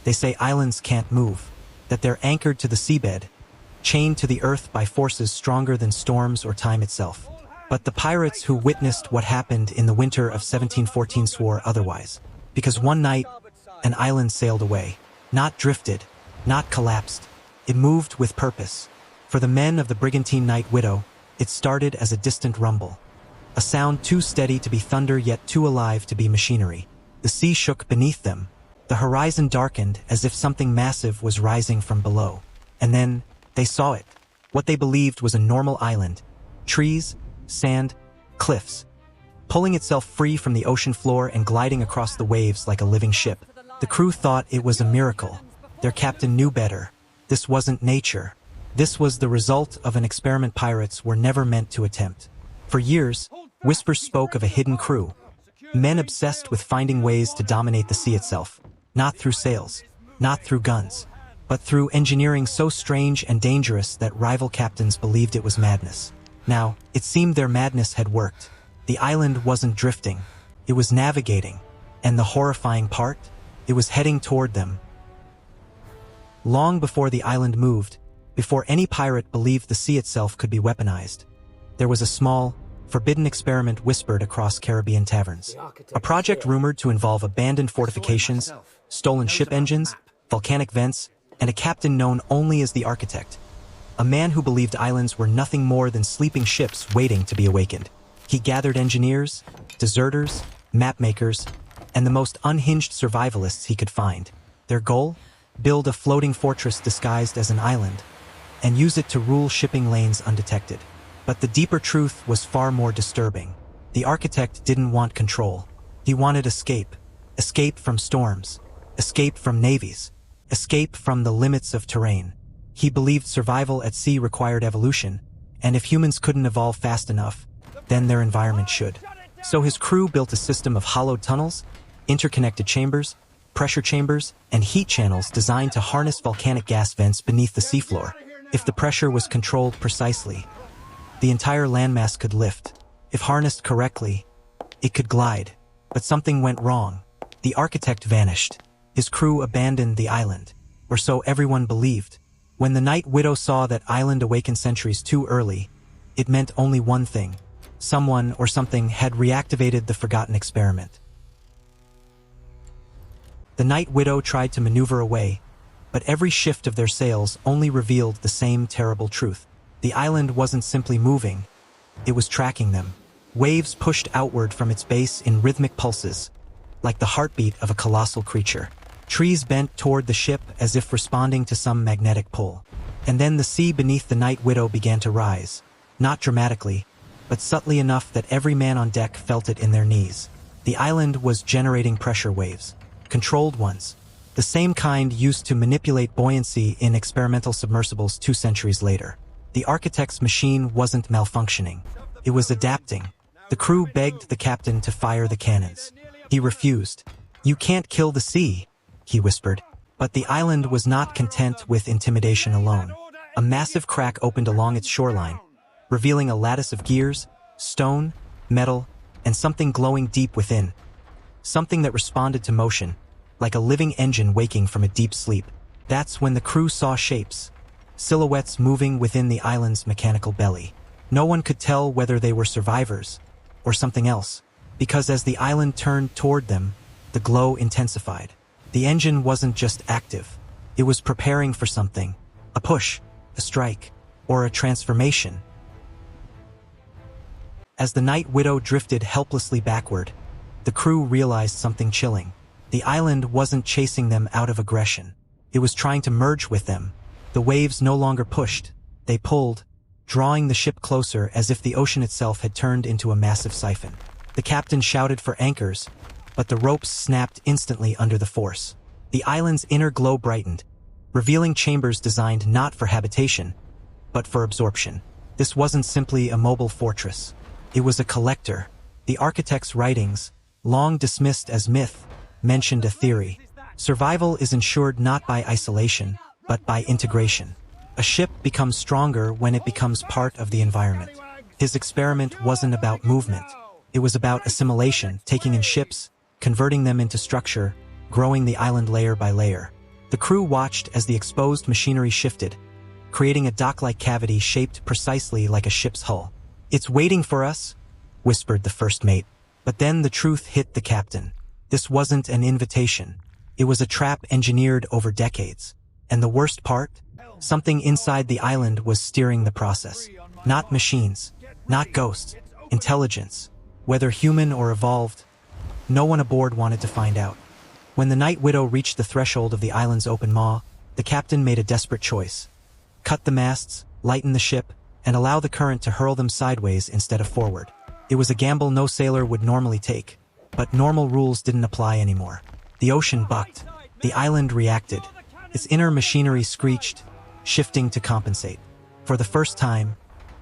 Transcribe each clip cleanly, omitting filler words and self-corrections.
They say islands can't move, that they're anchored to the seabed, chained to the earth by forces stronger than storms or time itself. But the pirates who witnessed what happened in the winter of 1714 swore otherwise. Because one night, an island sailed away. Not drifted, not collapsed. It moved with purpose. For the men of the brigantine Night Widow, it started as a distant rumble. A sound too steady to be thunder yet too alive to be machinery. The sea shook beneath them. The horizon darkened as if something massive was rising from below. And then, they saw it. What they believed was a normal island. Trees, sand, cliffs. Pulling itself free from the ocean floor and gliding across the waves like a living ship. The crew thought it was a miracle. Their captain knew better. This wasn't nature. This was the result of an experiment pirates were never meant to attempt. For years, whispers spoke of a hidden crew. Men obsessed with finding ways to dominate the sea itself. Not through sails, not through guns, but through engineering so strange and dangerous that rival captains believed it was madness. Now, it seemed their madness had worked. The island wasn't drifting. It was navigating. And the horrifying part? It was heading toward them. Long before the island moved, before any pirate believed the sea itself could be weaponized, there was a small, forbidden experiment whispered across Caribbean taverns. A project rumored to involve abandoned fortifications, stolen ship engines, volcanic vents, and a captain known only as the architect. A man who believed islands were nothing more than sleeping ships waiting to be awakened. He gathered engineers, deserters, mapmakers, and the most unhinged survivalists he could find. Their goal? Build a floating fortress disguised as an island, and use it to rule shipping lanes undetected. But the deeper truth was far more disturbing. The architect didn't want control. He wanted escape. Escape from storms. Escape from navies. Escape from the limits of terrain. He believed survival at sea required evolution, and if humans couldn't evolve fast enough, then their environment should. So his crew built a system of hollowed tunnels, interconnected chambers, pressure chambers, and heat channels designed to harness volcanic gas vents beneath the seafloor. If the pressure was controlled precisely, the entire landmass could lift. If harnessed correctly, it could glide. But something went wrong. The architect vanished. His crew abandoned the island, or so everyone believed. When the Night Widow saw that island awakened centuries too early, it meant only one thing. Someone or something had reactivated the forgotten experiment. The Night Widow tried to maneuver away, but every shift of their sails only revealed the same terrible truth. The island wasn't simply moving, it was tracking them. Waves pushed outward from its base in rhythmic pulses, like the heartbeat of a colossal creature. Trees bent toward the ship as if responding to some magnetic pull. And then the sea beneath the Night Widow began to rise, not dramatically, but subtly enough that every man on deck felt it in their knees. The island was generating pressure waves, controlled ones, the same kind used to manipulate buoyancy in experimental submersibles 2 centuries later. The architect's machine wasn't malfunctioning. It was adapting. The crew begged the captain to fire the cannons. He refused. "You can't kill the sea," he whispered. But the island was not content with intimidation alone. A massive crack opened along its shoreline, revealing a lattice of gears, stone, metal, and something glowing deep within. Something that responded to motion, like a living engine waking from a deep sleep. That's when the crew saw shapes, silhouettes moving within the island's mechanical belly. No one could tell whether they were survivors or something else, because as the island turned toward them, the glow intensified. The engine wasn't just active, it was preparing for something, a push, a strike, or a transformation. As the Night Widow drifted helplessly backward, the crew realized something chilling. The island wasn't chasing them out of aggression. It was trying to merge with them. The waves no longer pushed, they pulled, drawing the ship closer as if the ocean itself had turned into a massive siphon. The captain shouted for anchors, but the ropes snapped instantly under the force. The island's inner glow brightened, revealing chambers designed not for habitation, but for absorption. This wasn't simply a mobile fortress. It was a collector. The architect's writings, long dismissed as myth, mentioned a theory. Survival is ensured not by isolation, but by integration. A ship becomes stronger when it becomes part of the environment. His experiment wasn't about movement. It was about assimilation, taking in ships, converting them into structure, growing the island layer by layer. The crew watched as the exposed machinery shifted, creating a dock-like cavity shaped precisely like a ship's hull. "It's waiting for us," whispered the first mate. But then the truth hit the captain. This wasn't an invitation. It was a trap engineered over decades. And the worst part? Something inside the island was steering the process. Not machines, not ghosts, intelligence. Whether human or evolved, no one aboard wanted to find out. When the Night Widow reached the threshold of the island's open maw, the captain made a desperate choice. Cut the masts, lighten the ship, and allow the current to hurl them sideways instead of forward. It was a gamble no sailor would normally take, but normal rules didn't apply anymore. The ocean bucked. The island reacted. Its inner machinery screeched, shifting to compensate. For the first time,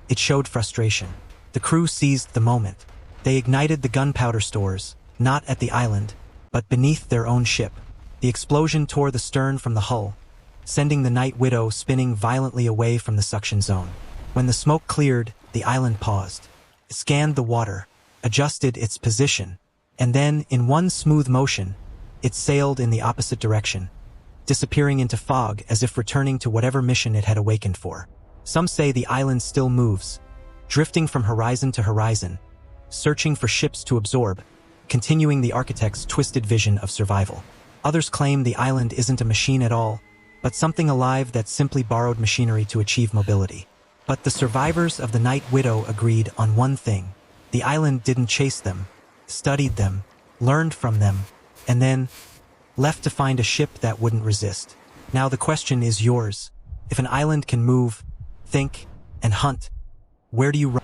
it showed frustration. The crew seized the moment. They ignited the gunpowder stores, not at the island, but beneath their own ship. The explosion tore the stern from the hull, sending the Night Widow spinning violently away from the suction zone. When the smoke cleared, the island paused. It scanned the water, adjusted its position, and then, in one smooth motion, it sailed in the opposite direction, disappearing into fog as if returning to whatever mission it had awakened for. Some say the island still moves, drifting from horizon to horizon, searching for ships to absorb, continuing the architect's twisted vision of survival. Others claim the island isn't a machine at all, but something alive that simply borrowed machinery to achieve mobility. But the survivors of the Night Widow agreed on one thing. The island didn't chase them, studied them, learned from them, and then left to find a ship that wouldn't resist. Now the question is yours. If an island can move, think, and hunt, where do you run?